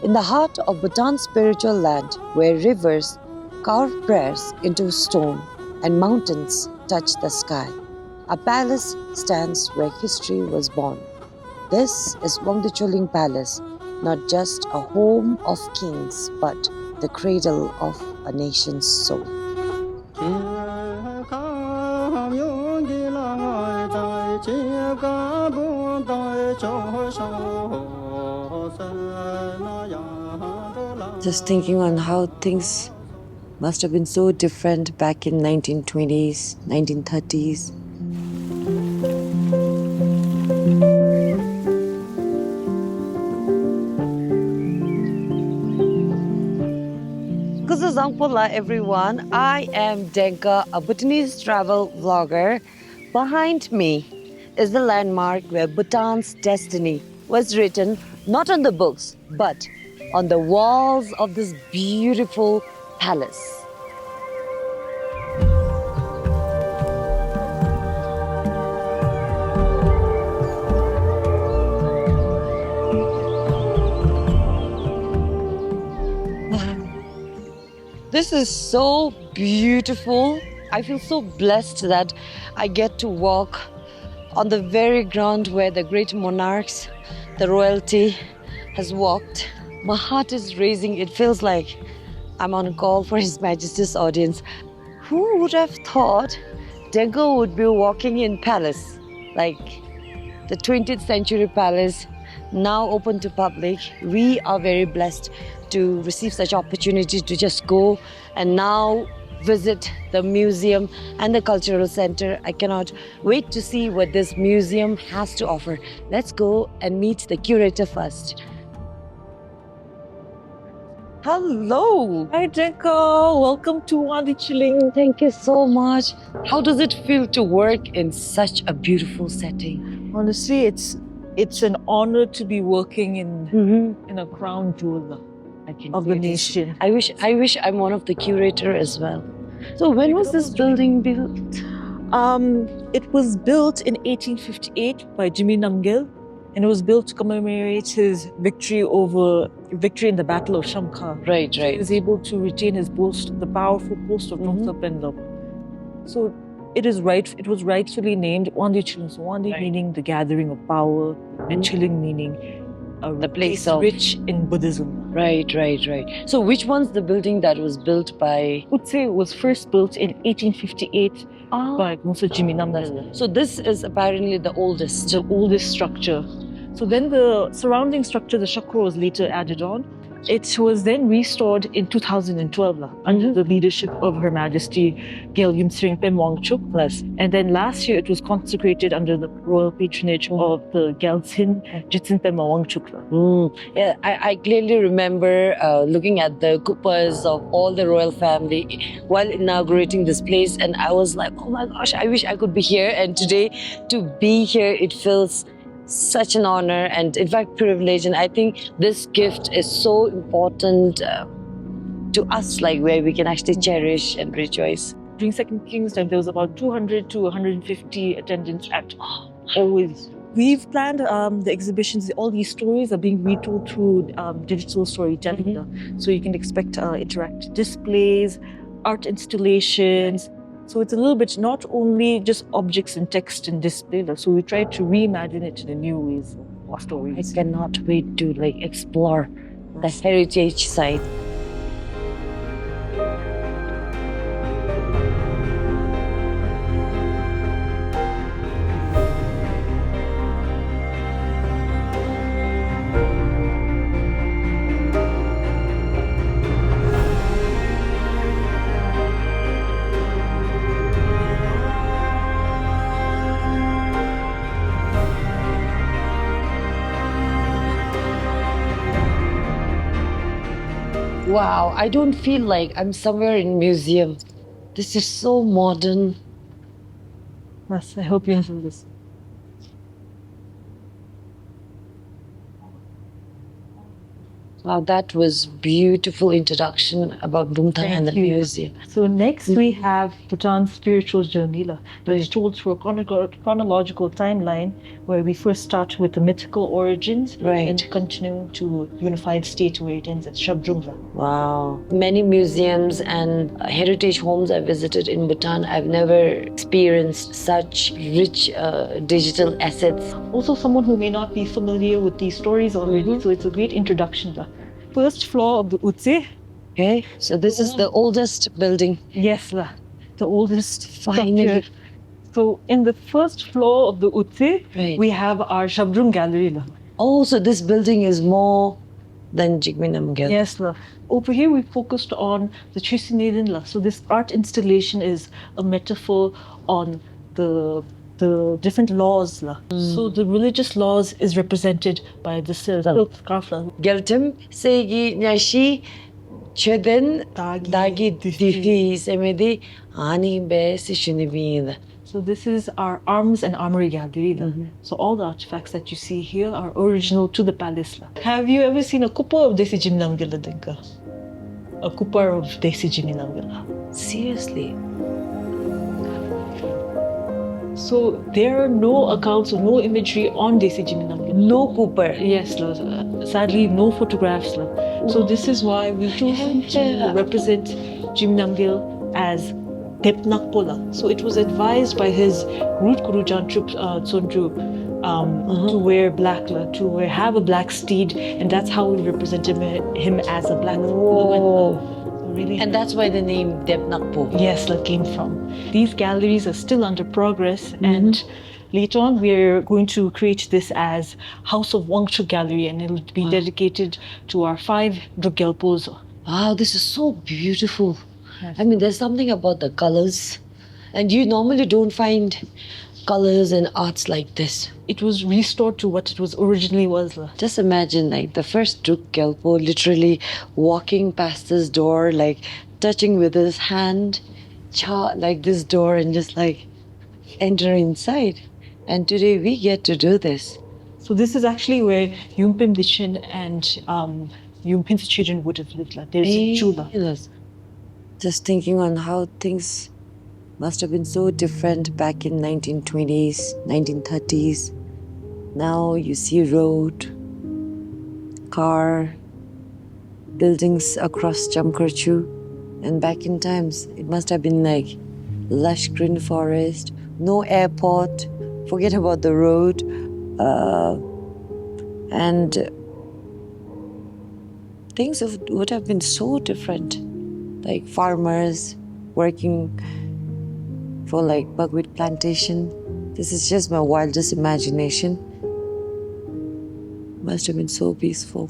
In the heart of Bhutan's spiritual land, where rivers carve prayers into stone and mountains touch the sky, a palace stands where history was born. This is Wangduechhoeling Palace, not just a home of kings, but the cradle of a nation's soul. Just thinking on how things must have been so different back in 1920s, 1930s. Kuzuzangpola, everyone. I am Denka, a Bhutanese travel vlogger. Behind me is the landmark where Bhutan's destiny was written not on the books, but on the walls of this beautiful palace. This is so beautiful. I feel so blessed that I get to walk on the very ground where the great monarchs, the royalty, has walked. My heart is racing. It feels like I'm on a call for His Majesty's audience. Who would have thought Denka would be walking in palace, like the 20th century palace, now open to public? We are very blessed to receive such opportunity to just go and now visit the museum and the cultural center. I cannot wait to see what this museum has to offer. Let's go and meet the curator first. Hello. Hi, Jakar. Welcome to Wangduechhoeling. Thank you so much. How does it feel to work in such a beautiful setting? Honestly, it's an honor to be working in a crown jewel of the nation. I wish I'm one of the curator as well. So when was this building built? It was built in 1858 by Jigme Namgyel, and it was built to commemorate his victory in the Battle of Chamkhar. Right. So he was able to retain his post, the powerful post of Trongsa Penlop. So it was rightfully named Wangduechhoeling. So Wangdi meaning the gathering of power, and Chilling meaning the place of rich in Buddhism. Right. So which one's the building that was built by? I would say it was first built in 1858 by Jigme Namgyel. So this is apparently the oldest. The oldest structure. So then the surrounding structure, the Jakar, was later added on. It was then restored in 2012 under the leadership of Her Majesty Gyalyum Tshering Wangchuck. And then last year it was consecrated under the royal patronage of the Gyalyum Wangchuck. Yeah, I clearly remember looking at the kupas of all the royal family while inaugurating this place, and I was like, oh my gosh, I wish I could be here. And today, to be here, it feels such an honor and in fact privilege, and I think this gift is so important to us, like where we can actually cherish and rejoice. During Second King's time, there was about 200 to 150 attendants at always. We've planned the exhibitions. All these stories are being retold through digital storytelling. So you can expect interactive displays, art installations. So it's a little bit not only just objects and text and display. So we try to reimagine it in a new ways of stories. I cannot wait to explore the heritage side. Wow, I don't feel like I'm somewhere in a museum. This is so modern. Yes, I hope you enjoy this. Wow, that was beautiful introduction about Bhutan and the Thank you. museum. So next we have Bhutan's spiritual journey. It's told through a chronological timeline where we first start with the mythical origins and continue to unified state where it ends at Shabdrungla. Wow. Many museums and heritage homes I visited in Bhutan, I've never experienced such rich digital assets. Also someone who may not be familiar with these stories already, so it's a great introduction. First floor of the Utse. Okay, so this is the oldest building. Yes, the oldest Finally. structure. So in the first floor of the Utse, we have our Shabdrung gallery. Oh, so this building is more than Jigme Namgyel. Yes, over here we focused on the Tshering. So this art installation is a metaphor on the different laws. So the religious laws is represented by the silk scarf. Gyalyum Singye Nyashi Chedin Dagi Difi Semedi Ani Be Sishunibin. So this is our arms and armory gallery. So all the artifacts that you see here are original to the palace. Have you ever seen a kupa of Desi Jigme Namgyel, Dinka? A kupa of Desi Jigme Namgyel. Seriously? So there are no accounts or no imagery on Desi Jigme Namgyel. No Cooper. Yes, sadly no photographs. So this is why we chose to represent Jigme Namgyel as Tepnakpola. So it was advised by his root guru Janchup Tsondru to wear black, to have a black steed, and that's how we represented him as a black. Really, and that's why the name Tepnakpo. Yes, that came from. These galleries are still under progress, and later on we're going to create this as House of Wangchuck Gallery, and it'll be dedicated to our 5 Drugyalpos. Wow, this is so beautiful. I mean, there's something about the colors, and you normally don't find colors and arts like this. It was restored to what it was originally was. Just imagine, like, the first Drugyalpo literally walking past this door, like, touching with his hand, like this door, and just, like, enter inside. And today we get to do this. So this is actually where Yumpim Dichin and Yumpim's children would have lived. There's a chula. Just thinking on how things must have been so different back in 1920s, 1930s. Now you see road, car, buildings across Chamkhar River. And back in times, it must have been like lush green forest, no airport, forget about the road, and things would have been so different. Like farmers working for like buckwheat plantation. This is just my wildest imagination. Must have been so peaceful.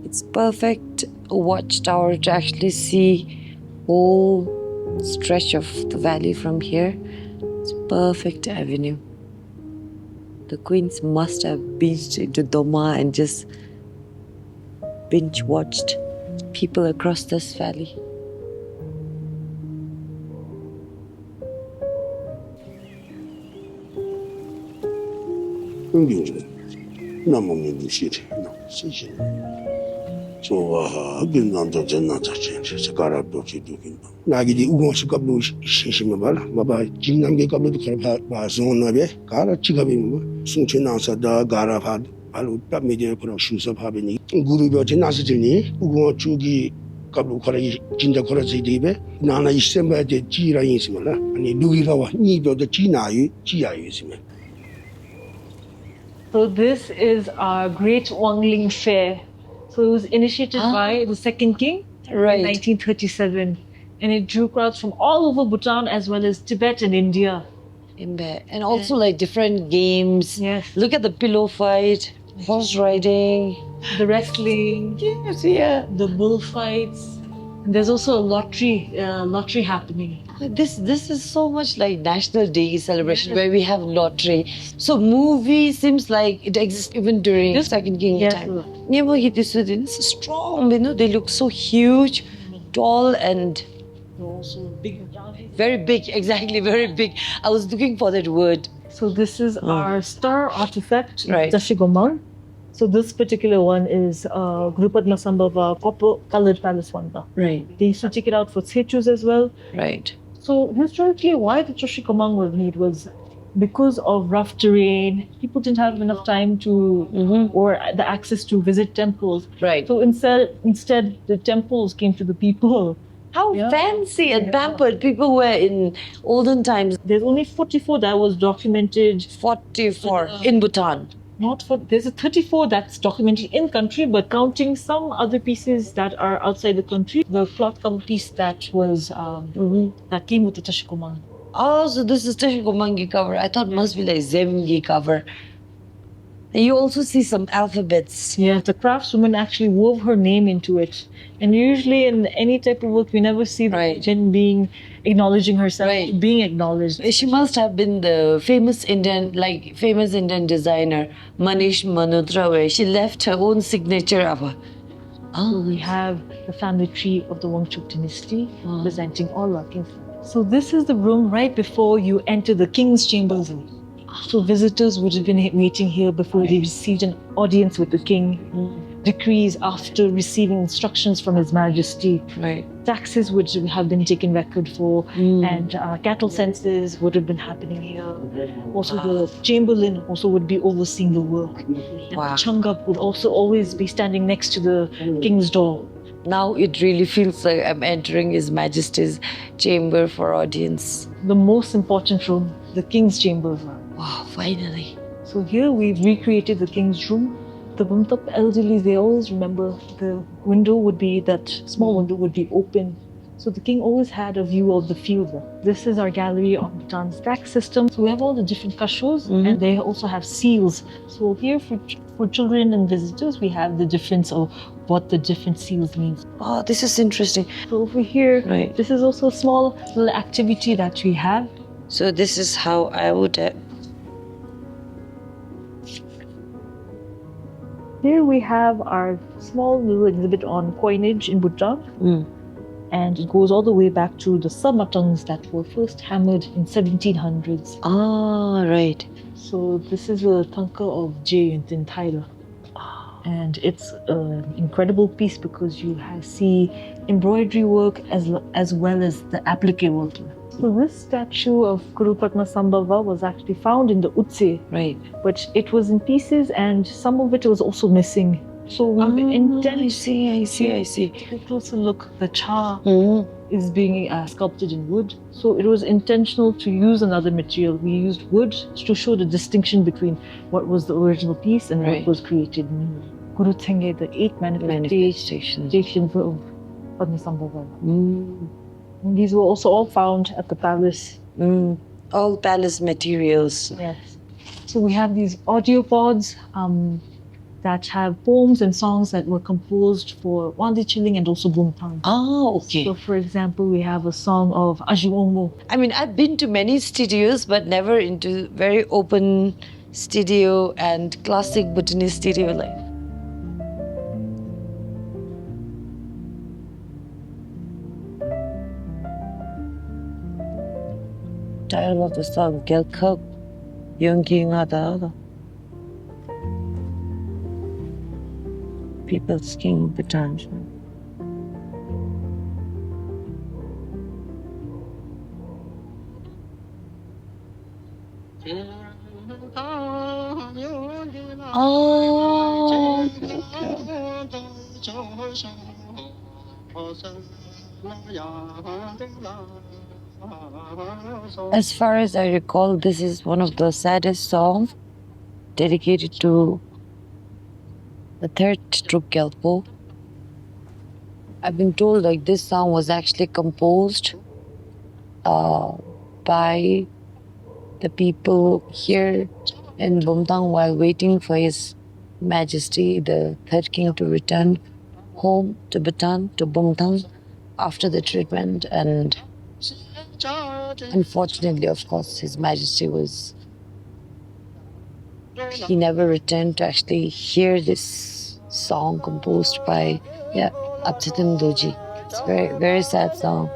It's perfect watchtower to actually see whole stretch of the valley from here. It's a perfect avenue. The queens must have beached into Doma and just binge watched people across this valley. So this is our Great Wangling Fair. So it was initiated by the second king in 1937, and it drew crowds from all over Bhutan as well as Tibet and India. And also like different games. Yes. Look at the pillow fight, horse riding, the wrestling, the bullfights. And there's also a lottery happening. This is so much like National Day celebration where we have lottery. So movie seems like it exists even during Second King time. This is strong, they look so huge, tall, and also big. Very big, exactly, very big. I was looking for that word. So this is our star artifact, Right. Zashigomang. So this particular one is Guru Padma Sambhava copper colored palace wanda. Right. They used to take it out for statues as well. Right. So historically, why the Trongsa was made was because of rough terrain. People didn't have enough time to or the access to visit temples. Right. So instead the temples came to the people. How fancy and pampered people were in olden times. There's only 44 that was documented. 44 in Bhutan. Not for there's a 34 that's documented in country, but counting some other pieces that are outside the country, the cloth cover piece that was that came with the Tashikomang. Oh, so this is Tshering cover. I thought it must be like Zemgi cover. And you also see some alphabets. Yeah, the craftswoman actually wove her name into it. And usually in any type of work, we never see the Jen being acknowledging herself, being acknowledged. She must have been the famous Indian designer, Manish Malhotra, where she left her own signature of her. So we have the family tree of the Wangchuck dynasty, presenting all our kings. So this is the room right before you enter the king's chambers. So visitors would have been waiting here before they received an audience with the king. Decrees after receiving instructions from His Majesty. Taxes would have been taken record for, and cattle census would have been happening here. Also, the chamberlain also would be overseeing the work. And the Changap would also always be standing next to the king's door. Now it really feels like I'm entering His Majesty's chamber for audience. The most important room, the king's chamber. Wow, finally. So here we've recreated the king's room. The Bumtap elderly, they always remember the window would be, that small window would be open. So the king always had a view of the field. This is our gallery on Bhutan's tax system. So we have all the different kashos and they also have seals. So here for children and visitors, we have the difference of what the different seals means. Oh, this is interesting. So over here, this is also a small little activity that we have. So this is how I would Here we have our small little exhibit on coinage in Bhutan. And it goes all the way back to the samatangs that were first hammered in 1700s. Ah, right. So this is a tanka of J in Tyler. And it's an incredible piece because you see embroidery work as well as the applique work. So this statue of Guru Padma Sambhava was actually found in the Utse. But it was in pieces and some of it was also missing. So we intend... I see. Take a closer look. The cha is being sculpted in wood. So it was intentional to use another material. We used wood to show the distinction between what was the original piece and what was created new. Guru Singye, the 8 manifestations of Padma Sambhava. And these were also all found at the palace. All palace materials. Yes. So we have these audio pods that have poems and songs that were composed for Wangduechhoeling and also Bhutan. Oh, okay. So for example, we have a song of Ajuomo. I mean, I've been to many studios, but never into very open studio and classic Bhutanese studio life. Title of the song, Gyalkuk, Yongki Ngada. People's King Bhutan. Oh. As far as I recall, this is one of the saddest songs dedicated to the third Truk Gyalpo. I've been told like this song was actually composed by the people here in Bhutan while waiting for His Majesty, the third king, to return home to Bhutan, to Bhutan, after the treatment. And unfortunately, of course, His Majesty he never returned to actually hear this song composed by Absitin Doji. It's a very, very sad song.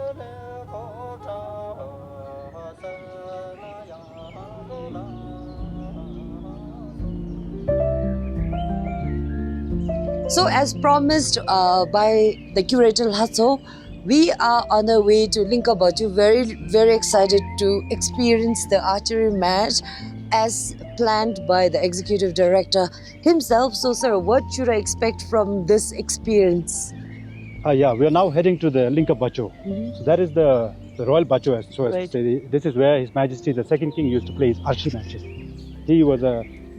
So as promised by the curator Hatso, we are on the way to Linkabatu, very excited to experience the archery match as planned by the executive director himself. So sir, what should I expect from this experience? Yeah, we are now heading to the Linka Bacho. So that is the royal Bacho, as to say. This is where His Majesty, the second king, used to play his archery matches. He was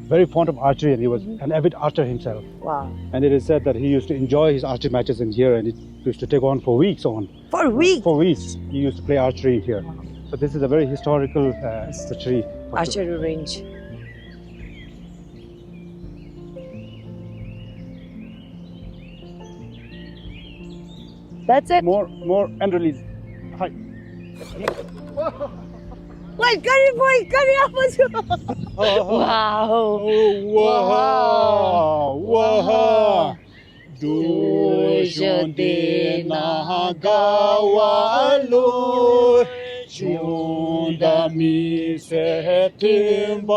very fond of archery and he was an avid archer himself. Wow. And it is said that he used to enjoy his archery matches in here and it used to take on for weeks on. For weeks? For weeks, he used to play archery here. So this is a very historical archery range. That's it? More and release. Hi. Wait, curry boy, curry up. Wow. Wow. Dujunde nagawalo Jundami setimbalo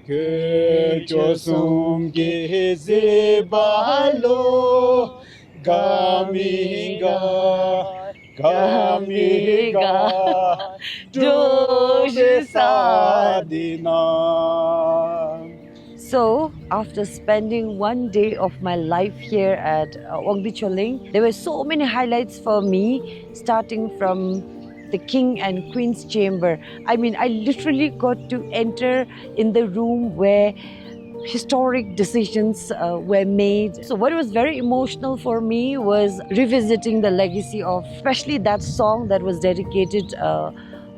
Kejosum gizibalo Gamiga Dujisadina. So, after spending one day of my life here at Wangduechhoeling, there were so many highlights for me, starting from the king and queen's chamber. I mean, I literally got to enter in the room where historic decisions were made. So what was very emotional for me was revisiting the legacy of especially that song that was dedicated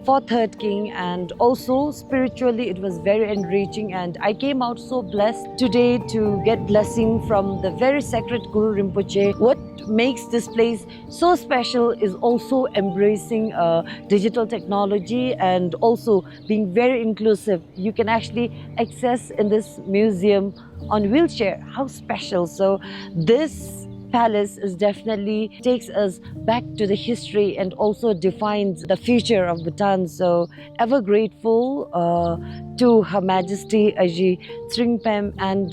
for third king, and also spiritually it was very enriching, and I came out so blessed today to get blessing from the very sacred Guru Rinpoche. What makes this place so special is also embracing digital technology and also being very inclusive. You can actually access in this museum on wheelchair. How special. So this palace is definitely takes us back to the history and also defines the future of Bhutan. So ever grateful to Her Majesty Aji Tshering and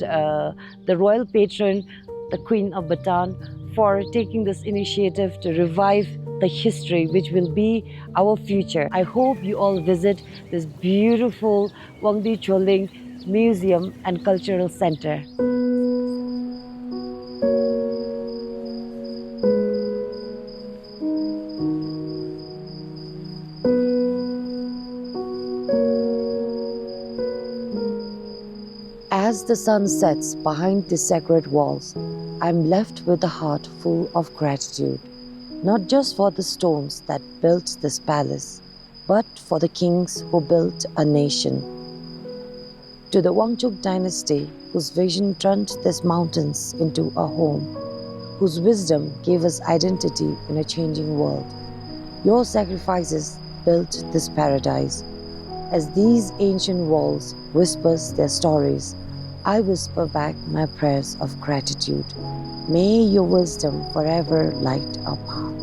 the royal patron, the Queen of Bhutan, for taking this initiative to revive the history which will be our future. I hope you all visit this beautiful Wangduechhoeling Museum and Cultural Center. As the sun sets behind the sacred walls, I'm left with a heart full of gratitude, not just for the stones that built this palace, but for the kings who built a nation. To the Wangchuck dynasty, whose vision turned these mountains into a home, whose wisdom gave us identity in a changing world. Your sacrifices built this paradise. As these ancient walls whispers their stories, I whisper back my prayers of gratitude. May your wisdom forever light our path.